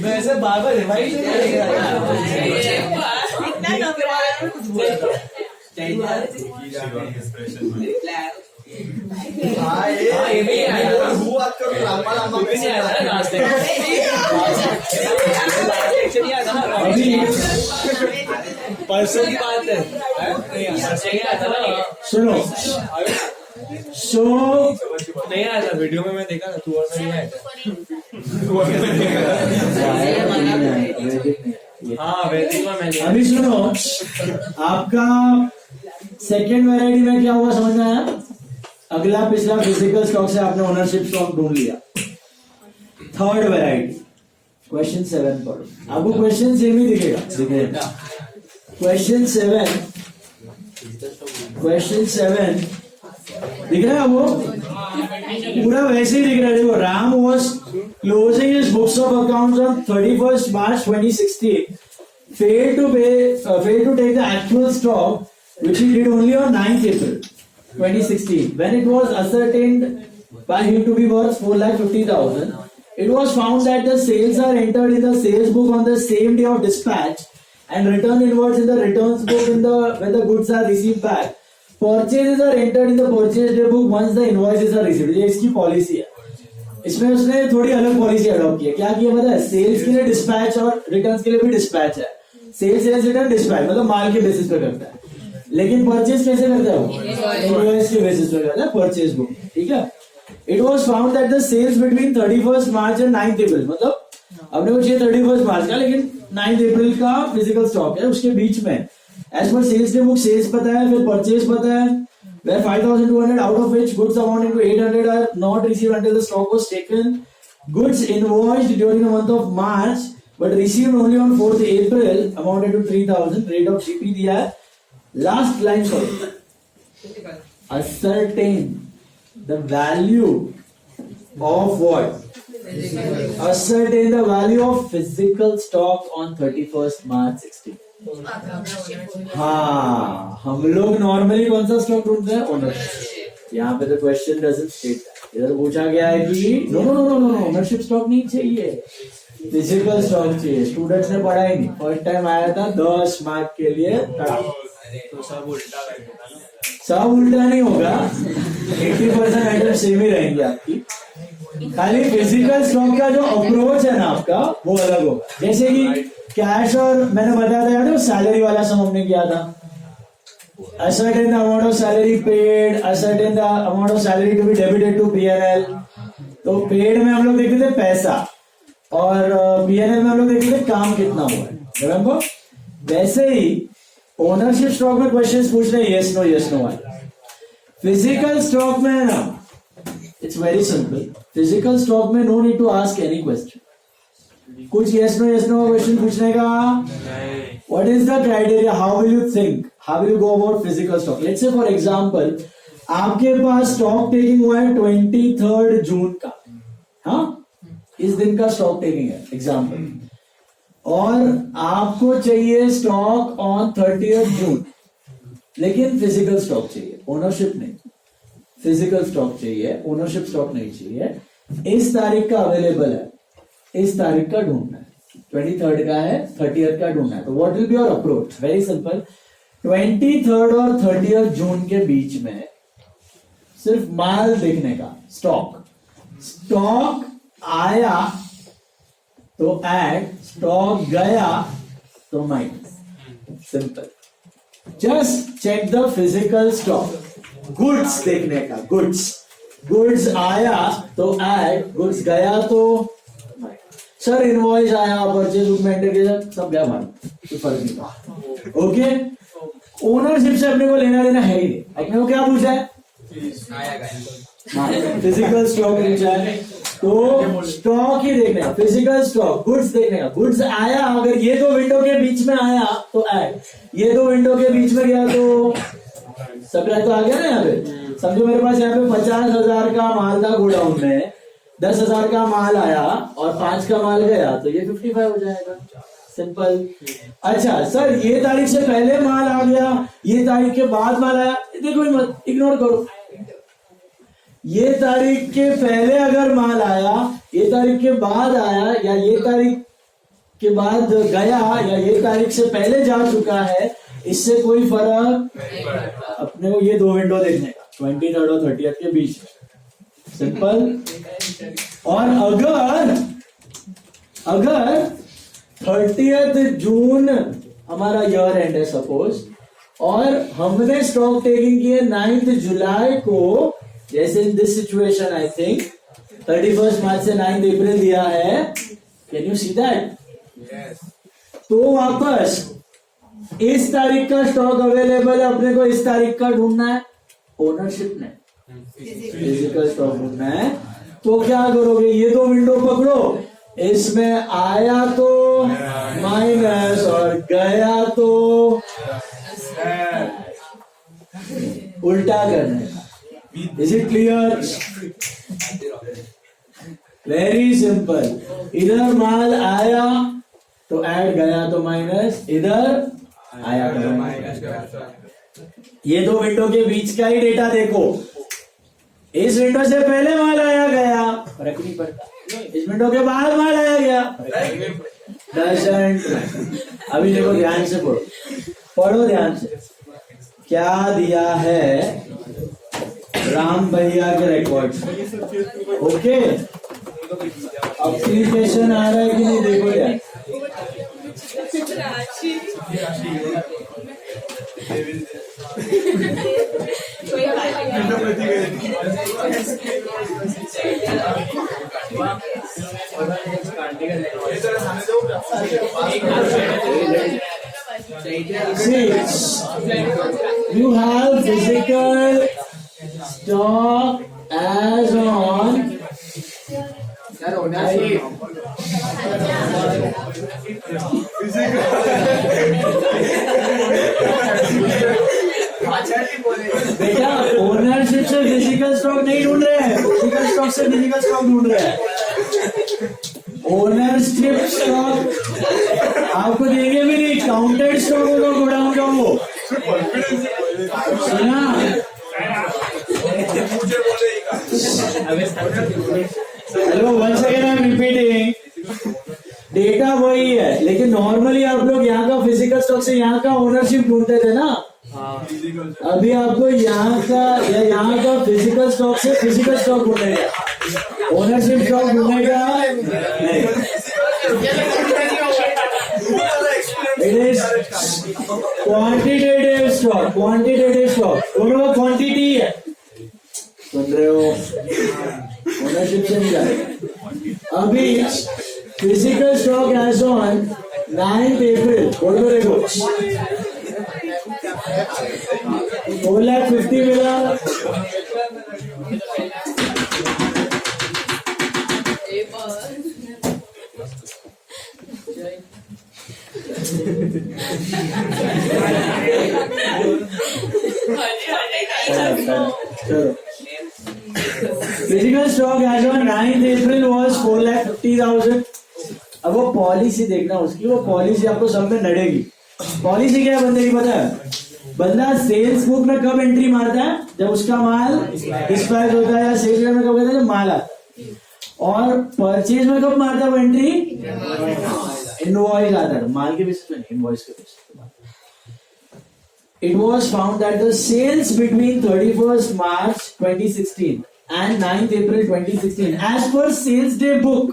मैं ऐसे बार-बार रिवाइज नहीं करेगा परसों की बात है। सुनो सो नहीं आया था वीडियो में, मैं देखा था तू और मैं नहीं आया था। हाँ वैदिक में मैंने। अभी सुनो, आपका सेकेंड वैरायटी में क्या हुआ समझ में आया? अगला पिछला फिजिकल स्टॉक से आपने ओनरशिप स्टॉक ढूंढ लिया। थर्ड वैरायटी क्वेश्चन 7 पढ़ो, आपको क्वेश्चन सेम ही दिखेगा। क्वेश्चन 7 दिख रहा है वो पूरा वैसे ही दिख रहा है। देखो, Ram was closing his books of accounts on 31st March 2016, failed to take the actual stock which he did only on 9th April 2016 when it was ascertained by him to be worth 4,50,000. It was found that the sales are entered in the sales book on the same day of dispatch and returned inwards in the returns book when the goods are received back. Purchases are entered in the purchase day book once the invoices are received. ये इसकी policy है। इसमें उसने थोड़ी अलग policy adopt की है। क्या किया पता है? सेल्स के लिए डिस्पैच और रिटर्न्स के लिए भी डिस्पैच है। सेल्स रिटर्न डिस्पैच मतलब माल के बेसिस पे करता है, लेकिन परचेज कैसे करता है वो? इनवॉइस के बेसिस पे करता है, परचेज बुक। ठीक है। It was found that the sales between 31st March and 9th April, मतलब अपने को चाहिए 31st March का, लेकिन 9th April का फिजिकल स्टॉक है, उसके बीच में as per sales day book sales पता है, फिर परचेज पता है, where 5,200 out of which goods amounting to 800 are not received until the stock was taken. Goods invoiced during the month of March but received only on 4th April amounted to 3,000. Rate of GP दिया है। Last line for ascertain the value of what? Ascertain the value of physical stock on 31st March 16. हाँ, हम लोग normally कौन सा stock ढूंढते हैं? Ownership. यहाँ पे तो क्वेश्चन डजंट स्टेट दैट। इधर पूछा गया है कि नो ओनरशिप स्टॉक नहीं चाहिए, फिजिकल स्टॉक चाहिए। स्टूडेंट्स ने पढ़ा ही नहीं, फर्स्ट टाइम आया था 10 मार्क के लिए खड़ा। तो सब उल्टा नहीं होगा, 80% आइटम सेम ही रहेंगे आपकी। खाली फिजिकल स्टॉक का जो अप्रोच है ना आपका, वो अलग होगा। जैसे कि कैश और मैंने बताया था यार, सैलरी वाला सम हमने किया था। ascertain the amount of salary paid, ascertain the amount of salary to be debited to P&L। तो पेड में हम लोग देखते थे पैसा, और P&L में हम लोग देखते थे काम कितना हुआ है। रिमेंबर? वैसे ही ओनरशिप स्टॉक में क्वेश्चंस पूछ रहे हैं यस नो वाले। फिजिकल स्टॉक में है ना, it's very simple. Physical stock में no need to ask any question. कुछ yes no क्वेश्चन पूछने का। What is the criteria? How will you think? How will you go about physical stock? Let's say for example, आपके पास stock taking हुआ है 23rd जून का, हाँ, इस दिन का स्टॉक टेकिंग है एग्जाम्पल, और आपको चाहिए स्टॉक ऑन 30th जून, लेकिन फिजिकल स्टॉक चाहिए, ओनरशिप नहीं। फिजिकल स्टॉक चाहिए, ओनरशिप स्टॉक नहीं चाहिए। इस तारीख का अवेलेबल है, इस तारीख का ढूंढना है। 23rd का है, 30th का ढूंढना है। तो what will be your approach? Very simple. 23rd और 30th जून के बीच में सिर्फ माल देखने का। स्टॉक आया तो ऐड, स्टॉक गया तो माइनस। Simple. Just check the physical stock. Goods देखने का, गुड्स आया तो ऐड, गुड्स गया तो सर इनवॉइस आया, परचेज बुक में एंटर किया, सब गया भाई, कोई फर्क नहीं पड़ा। ओके, ओनरशिप से अपने को लेना देना है ही नहीं। अपने को क्या पूछा है? फिजिकल स्टॉक पूछा है, तो स्टॉक ही देखने का, फिजिकल स्टॉक, गुड्स देखने का। गुड्स आया, अगर ये दो विंडो के बीच में आया तो ऐड, ये दो विंडो के बीच में गया तो सप्लाई तो आ गया ना। यहाँ पे समझो मेरे पास यहाँ पे 50,000 का माल था गोडाउन में, 10,000 का माल आया और 5 का माल गया, तो ये 55 हो जाएगा। सिंपल। अच्छा सर, ये तारीख से पहले माल आ गया, ये तारीख के बाद माल आया, देखो मत, इग्नोर करो। ये तारीख के पहले अगर माल आया, ये तारीख के बाद आया या ये तारीख के बाद गया या ये तारीख से पहले जा चुका है, इससे कोई फर्क अपने को ये दो विंडो देखने का 23 और 30 के बीच में, सिंपल। और अगर 30 जून हमारा ईयर एंड है सपोज, और हमने स्टॉक टेकिंग की है 9 जुलाई को, जैसे in this situation I think 31 मार्च से 9 अप्रैल दिया है, कैन यू सी दैट? तो वापस इस तारीख का स्टॉक अवेलेबल है, अपने को इस तारीख का ढूंढना है, ओनरशिप ने फिजिकल स्टॉक ढूंढना है। तो क्या करोगे, ये दो विंडो पकड़ो, इसमें आया तो माइनस और गया तो उल्टा करने का। Is it clear? Very simple. इधर माल आया तो ऐड, गया तो माइनस, इधर आया तो माइनस। ये दो विंडो के बीच का ही डेटा देखो, इस विंडो से पहले माल आया गया फर्क नहीं पड़ता, इस विंडो के बाद माल आया गया डजंट। अभी देखो ध्यान से पढ़ो ध्यान से, क्या दिया है राम भैया के रिकॉर्ड। ओके, एप्लीकेशन आ रहा है कि नहीं देखो यार। You have physical stock as on बेटा, ओनरशिप से फिजिकल स्टॉक नहीं ढूंढ रहे हैं, फिजिकल स्टॉक से फिजिकल स्टॉक ढूंढ रहे हैं। ओनरशिप स्टॉक आपको देंगे भी नहीं, काउंटेड स्टॉक होगा गोडाउन का वो, सुना? Hello, once again I am repeating, data वही है, लेकिन नॉर्मली आप लोग यहाँ का फिजिकल स्टॉक से यहाँ का ओनरशिप ढूंढते थे ना। अभी आपको यहाँ का या यहाँ का फिजिकल स्टॉक से फिजिकल स्टॉक ढूंढेगा, ओनरशिप स्टॉक ढूंढेगा नहीं। It is quantitative stock, quantitative stock दोनों का क्वांटिटी है, सुन रहे हो? ओनरशिप से नहीं जाएगा। अभी physical stock as on 9 April बोलो, देखो 4,50,000 मिला, चलो। Physical stock as on 9 April was 4,50,000। अब वो पॉलिसी देखना उसकी, वो पॉलिसी आपको सब में नड़ेगी। पॉलिसी क्या है बंदे की पता है? बंदा सेल्स बुक में कब एंट्री मारता है? जब उसका माल डिस्पैच होता है, या सेल्स में कब कहता है? जब माल आता है। और परचेज में कब मारता है वो एंट्री? इनवॉइस आता है, माल के बेसिस पे, इनवॉइस के बेसिस पे। It was found that the sales between 31st March 2016 and 9th April 2016 as per sales day book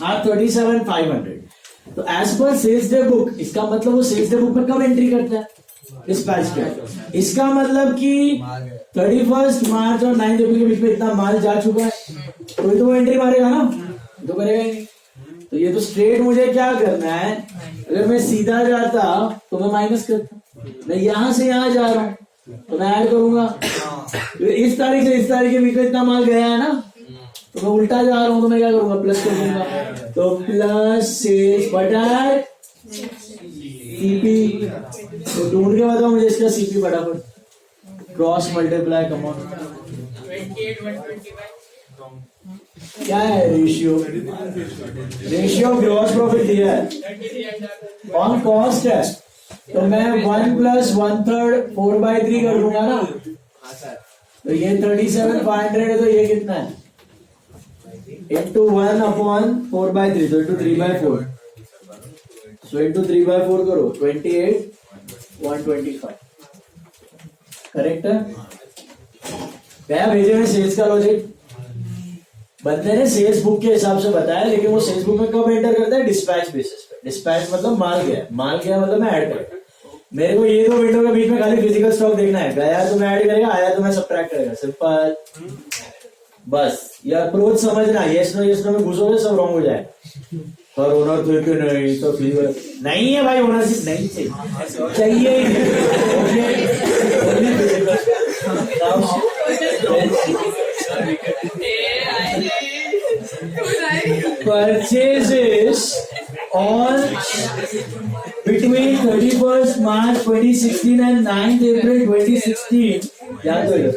are 37,500. तो as per sales day book, इसका मतलब वो sales day book में कब एंट्री करता है? डिस्पैच पे। इसका मतलब कि 31st मार्च और 9th अप्रैल के बीच में इतना माल जा चुका है, कोई तो वो एंट्री मारेगा ना, तो करेगा ही नहीं। तो ये तो स्ट्रेट मुझे क्या करना है, अगर मैं सीधा जाता तो मैं माइनस करता, मैं यहां से यहां जा रहा हूं तो मैं ऐड करूंगा। इस तारीख से इस तारीख के बीच में इतना माल गया है ना, तो मैं उल्टा जा रहा हूं तो मैं क्या करूंगा? प्लस कर दूंगा। तो प्लस सेल्स बटा सीपी। तो ढूंढ के बताओ मुझे इसका सीपी फटाफट, क्रॉस मल्टीप्लाई कमॉन क्या है? रेशियो, रेशियो ग्रॉस प्रॉफिट दिया है, ऑन कॉस्ट है, तो मैं 1 + 1/3 4/3 कर दूंगा ना। तो ये 37,500 है, तो ये कितना है? into 1/4/3, so into 3/4. So into 3/4 करो, 28, 125. करेक्ट है? क्या भेजे में सेल्स का लॉजिक? बंदे ने सेल्स बुक के हिसाब से बताया, लेकिन वो सेल्स बुक में कब एंटर करता है? डिस्पैच बेसिस पे. डिस्पैच मतलब माल गया, माल गया मतलब मैं ऐड करेगा. मेरे को ये दो विंडो के बीच में खाली फिजिकल स्टॉक देखना है. गया तो मैं ऐड करेगा, आया तो मैं सब्ट्रैक्ट करेगा. सिंपल. बस ये अप्रोच समझना. यस नो में घुसोगे सब रॉन्ग हो जाए. पर ओनर तो क्यों नहीं, तो फिर नहीं है भाई, ओनरशिप नहीं चाहिए ही नहीं. Purchases on between 31st March 2016 and 9th April 2016. याद हो गया?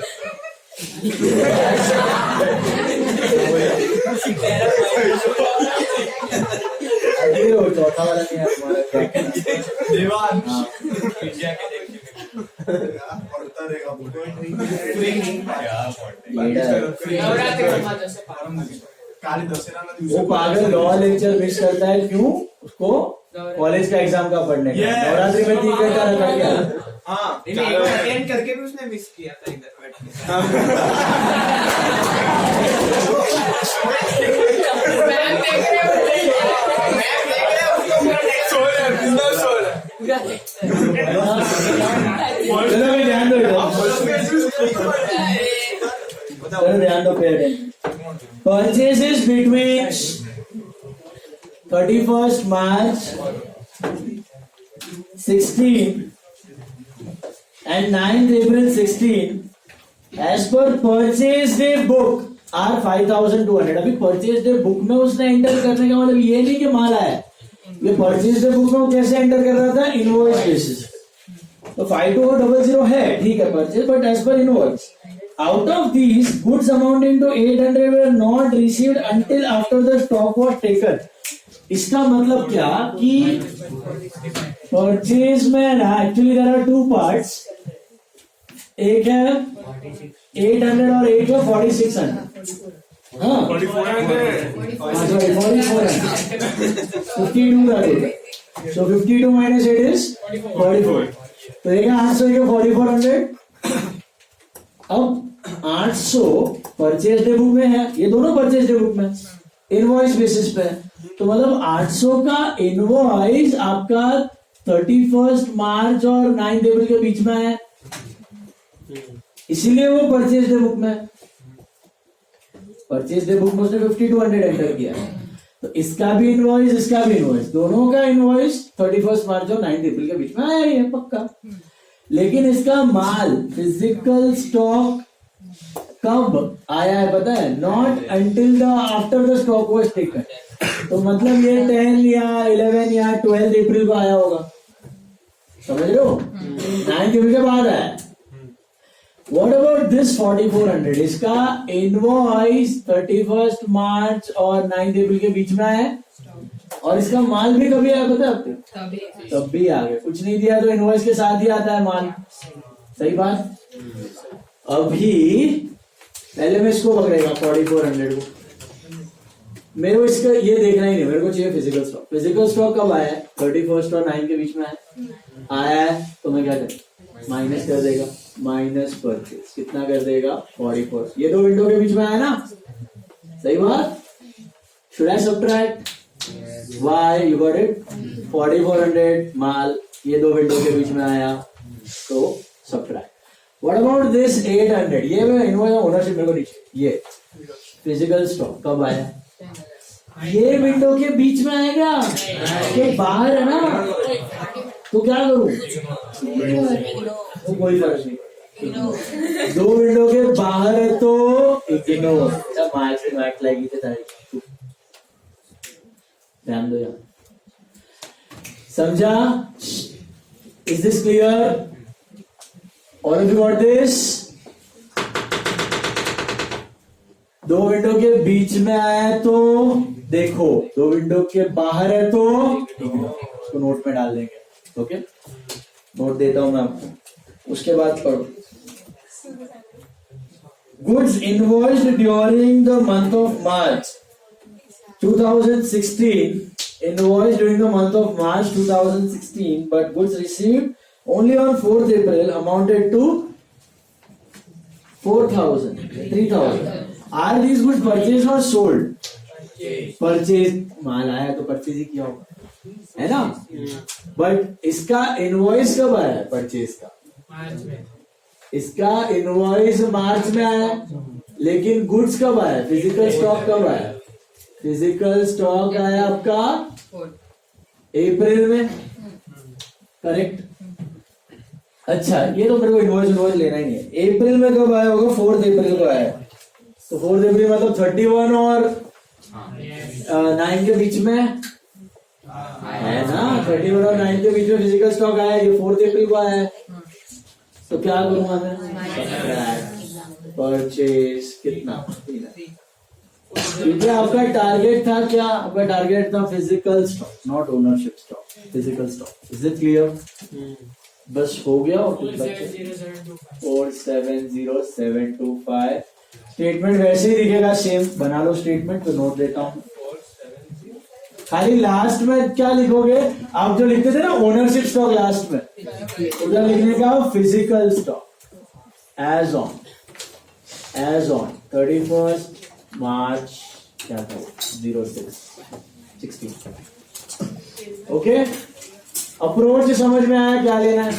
चौथा वाला नहीं है देवान. वो पागल लॉ लेक्चर मिस करता है. क्यों? उसको कॉलेज का एग्जाम का पढ़ने का. नवरात्रि में 3 घंटा रखा गया. हाँ, अटेंड करके भी उसने मिस किया था इधर बैठ ध्यान दो. Purchases between 31st March 16 and 9th April 16 as per purchase day book are 5,200. अभी purchase day book में उसने एंटर करने का मतलब ये नहीं कि माल आया. ये purchase day book में वो कैसे एंटर कर रहा था? Invoice basis. तो 5,200 है, ठीक है purchase, but as per invoice. Out of these, goods amounting to 800 were not received until after the stock was taken. इसका मतलब क्या कि परचेज में ना एक्चुअली देयर आर 2 पार्ट्स. एक है 800 और एक है 4600. हाँ 4400 52 का देगा. So 52 minus 8 is 44. तो एक है 800, एक है 4400. अब 800 परचेज डे बुक में है, ये दोनों परचेज डे बुक में इनवॉइस बेसिस पे है. तो मतलब 800 का इनवॉइस आपका 31st मार्च और 9 अप्रैल के बीच में है, इसीलिए वो परचेज डे बुक में. परचेज डे बुक में उसने 5200 एंटर किया. तो इसका भी इनवॉइस, इसका भी इनवॉइस, दोनों का इनवॉइस 31st मार्च और 9 अप्रैल के बीच में आया ही है पक्का. लेकिन इसका माल फिजिकल स्टॉक कब आया है पता है? Not until the after the stock was taken. तो मतलब ये 10 या 11 या 12 अप्रैल को आया होगा. समझ रहे हो? 9 अप्रैल के बाद आया. What about this 4400? इसका इनवॉइस 31st मार्च और 9 अप्रैल के बीच में आया, और इसका माल भी कभी आया पता है आपको? तब भी आ गया. कुछ नहीं दिया तो इनवॉइस के साथ ही आता है माल. सही बात. अभी पहले मैं इसको पकड़ेगा 4400 को. मेरे को इसका ये देखना ही नहीं, मेरे को चाहिए फिजिकल स्टॉक. फिजिकल स्टॉक कब आया है? 31st और 9 के बीच में आया है. तो मैं क्या करूँ? माइनस कर देगा. माइनस परचेज कितना कर देगा? 44. ये दो विंडो के बीच में आया ना. सही बात. Should I subtract? Why? You got it? 4400 माल ये दो विंडो के बीच में आया, तो सब्ट्रैक्ट. What about this 800? ये मैं इनवॉइस ओनरशिप मेरे को नीचे. ये फिजिकल स्टॉक कब आया? ये विंडो के बीच में आएगा, ये बाहर है ना. तो क्या करूं? तो कोई फर्क नहीं. दो विंडो के बाहर है तो इग्नोर. मार्क्स लगी थी तारीख. ध्यान दो यार. समझा? Is this clear? और इफ यू गॉट दिस, दो विंडो के बीच में आया है तो देखो, दो विंडो के बाहर है तो उसको नोट में डाल देंगे. ओके, नोट देता हूं मैं आपको, उसके बाद पढ़ो. Goods invoiced during the month of March 2016 invoice during the month of March 2016, but goods received only on 4th April amounted to 3,000. Are these goods purchased or sold? Purchase. माल आया तो purchase ही किया होगा, है ना? बट इसका invoice कब आया purchase का? मार्च में। इसका इनवॉइस मार्च में आया, लेकिन गुड्स कब आया? फिजिकल स्टॉक कब आया? फिजिकल स्टॉक आया आपका अप्रैल में, करेक्ट? अच्छा, ये तो मेरे को इनवॉइस लेना ही नहीं है। अप्रैल में कब आया होगा? 4 अप्रैल को आया। तो 4 अप्रैल मतलब 31 और 9 के बीच में है ना? 31 और 9 के बीच में फिजिकल स्टॉक आया, ये 4 अप्रैल को आया है। तो क्या करूंगा मैं? परचेज कितना? क्योंकि आपका टारगेट था क्या? आपका टारगेट था physical stock, not ownership stock, physical stock. Is it clear? बस हो गया। और कुछ बचे? 470725 स्टेटमेंट वैसे ही दिखेगा, सेम बना लो स्टेटमेंट। तो नोट देता हूँ, खाली लास्ट में क्या लिखोगे? आप जो लिखते थे ना ओनरशिप स्टॉक लास्ट में, उधर लिखने का physical stock as on 31st March क्या था? 06/16। ओके, अप्रोच समझ में आया? क्या लेना है?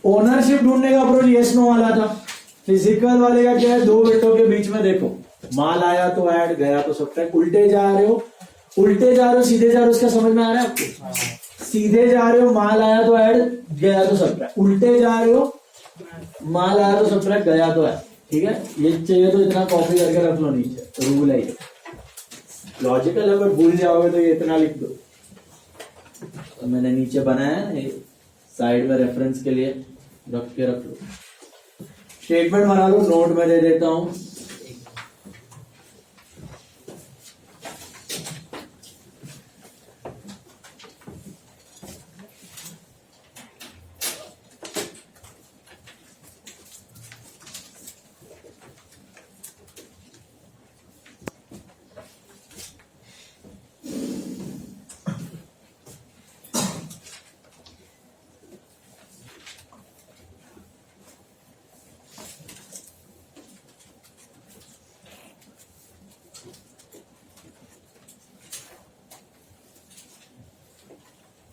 ओनरशिप ढूंढने का अप्रोच यस नो वाला था। फिजिकल वाले का क्या है? दो विंडो के बीच में देखो, माल आया तो ऐड, गया तो सब्ट्रैक्ट। उल्टे जा रहे हो, सीधे जा रहे हो, उसका समझ में आ रहा है आपको? सीधे जा रहे हो, माल आया तो ऐड, गया तो सब्ट्रैक्ट। उल्टे जा रहे हो, माल आया तो सब्ट्रैक्ट, गया तो ऐड। ठीक है, ये चाहिए तो इतना कॉपी करके रख लो नीचे, रूल है ये। लॉजिकल है, बट भूल जाओगे तो ये इतना लिख दो। तो मैंने नीचे बनाया है, साइड में रेफरेंस के लिए रख लो। स्टेटमेंट बना लो, नोट में दे देता हूं।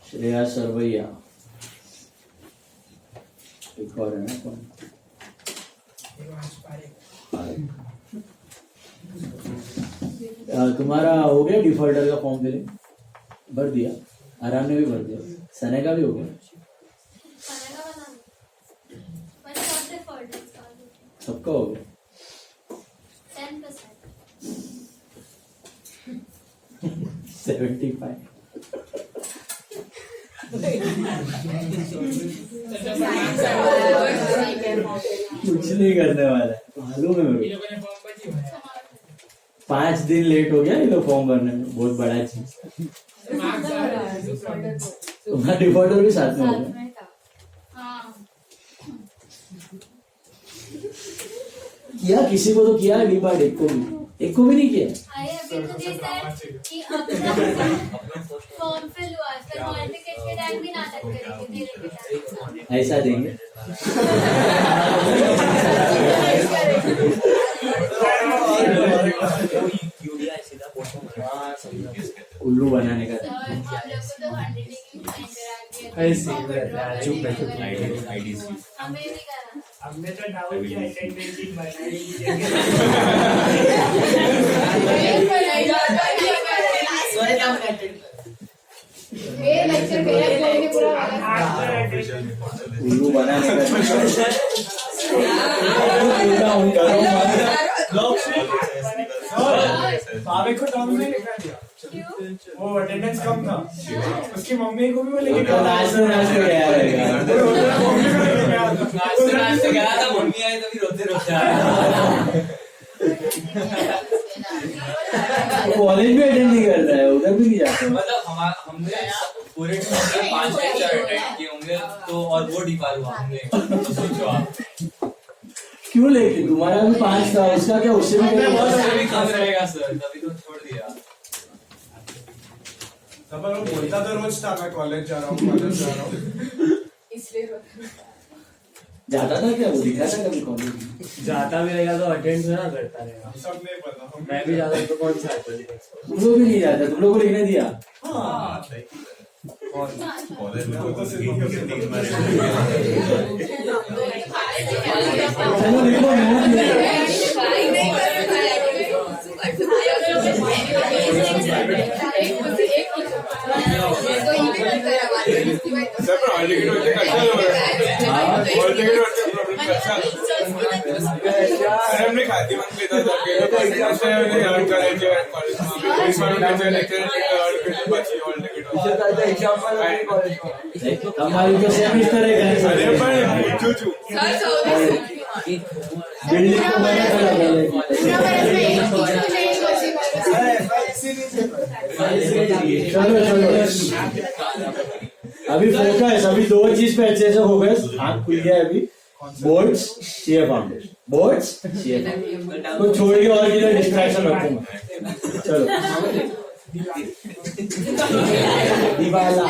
श्रेया सरवैया, एक और है ना कौन? तुम्हारा हो गया डिफॉल्टर का फॉर्म फिलिंग? भर दिया? आराम ने भी भर दिया? सने का भी हो गया? सबका हो गया? 75। कुछ नहीं करने वाला है, मालूम है मेरे को। 5 दिन लेट हो गया ये लोग फॉर्म भरने में, बहुत बड़ा चीज। तुम्हारा डिफॉल्टर भी साथ में हो गया? किया किसी को तो किया, डिफॉल्ट एक को भी नहीं किया। ऐसा देंगे उल्लू बनाने का। हमने तो डाउट की अटेंडेंस बनाई उल्लू बनाने का। को डाउन में लिखा दिया, वो अटेंडेंस कम था, उसकी मम्मी को भी वो लेके गया था। मम्मी आई तो भी रोते आया। कॉलेज भी अटेंड नहीं करता है, उधर भी नहीं जाता। मतलब हमने पूरे टीम में 5 लेक्चर अटेंड किए होंगे तो, और वो डिपाल हुआ हमने। तो सोचो आप क्यों लेके? तुम्हारा भी 5 था, उसका क्या? उससे भी कम रहेगा सर, तभी तो छोड़ दिया। तब वो बोलता तो रोज था मैं कॉलेज जा रहा हूँ कॉलेज जा रहा हूँ जाता था क्या वो दिखा था कभी कॉलेज में? जाता भी रहेगा तो अटेंड ना करता रहेगा सब नहीं पता मैं भी जाता तो कौन सा attend करेगा? तुम लोग भी नहीं जाते तुम लोग को लिखने दिया कॉलेज में तो सिर्फ हम लोग 3 महीने चलो लिखो नोट लिखो सर पर हॉल टिकट होते अच्छा हो रहा है हॉल टिकट होते प्रॉब्लम अच्छा सर हमने खाती मन लेता था कि ऐसे हमने यार कॉलेज कॉलेज इस बार हमने लेक्चर और फिर बची हॉल टिकट हमारी तो सेमिस्टर है अरे पर चूचू बिल्डिंग को बना था चलो चलो अभी फोकस अभी 2 चीज पे अच्छे से फोकस आँख खुल गया है अभी boards CA foundation boards CA को छोड़ के और किधर डिस्ट्रैक्शन रखूंगा चलो दीवाला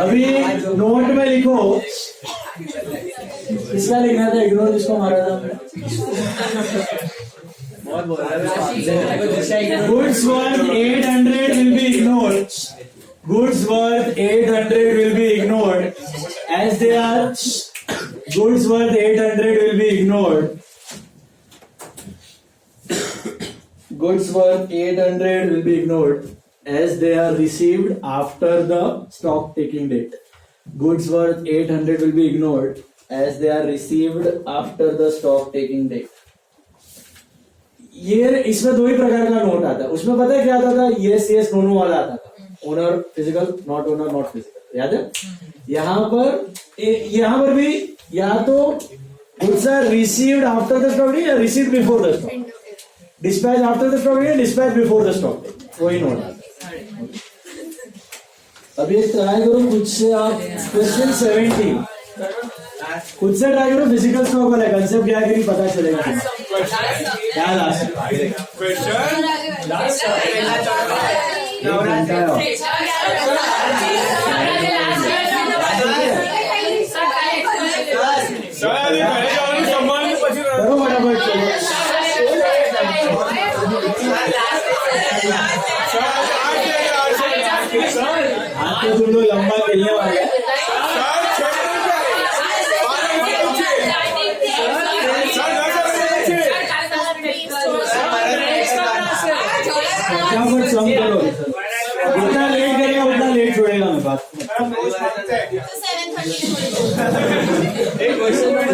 अभी नोट में लिखो किसका लिखना था इग्नोर जिसको मारा था बहुत बोल रहा है Goods worth 800 will be ignored. Goods worth 800 will be ignored as they are. Goods worth 800 will be ignored. Goods worth 800 will be ignored as they are received after the stock taking date. Goods worth 800 will be ignored as they are received after the stock taking date. ये इसमें 2 ही प्रकार का note आता है उसमें पता है क्या आता था यस यस नो वाला आता था owner physical not owner not physical याद है यहाँ पर भी या तो goods are received after the stock या received before the stock dispatch after the stock या डिस्पैच बिफोर द स्टॉक वही नोट आता है अभी ट्राई करो खुद से आप क्वेश्चन 17 खुद से ट्राई करो फिजिकल स्टॉक वाला कंसेप्ट क्या है कि नहीं पता चलेगा क्या लास्ट क्वेश्चन लास्ट सर अरे घरे जाऊन सम्मान में पछी करो फटाफट चलो आज तो तुम लोग लंबा खेलने वाले हैं फटाफट सम करो जितना लेट करेगा उतना लेट छोड़ेगा मैं बात 7:30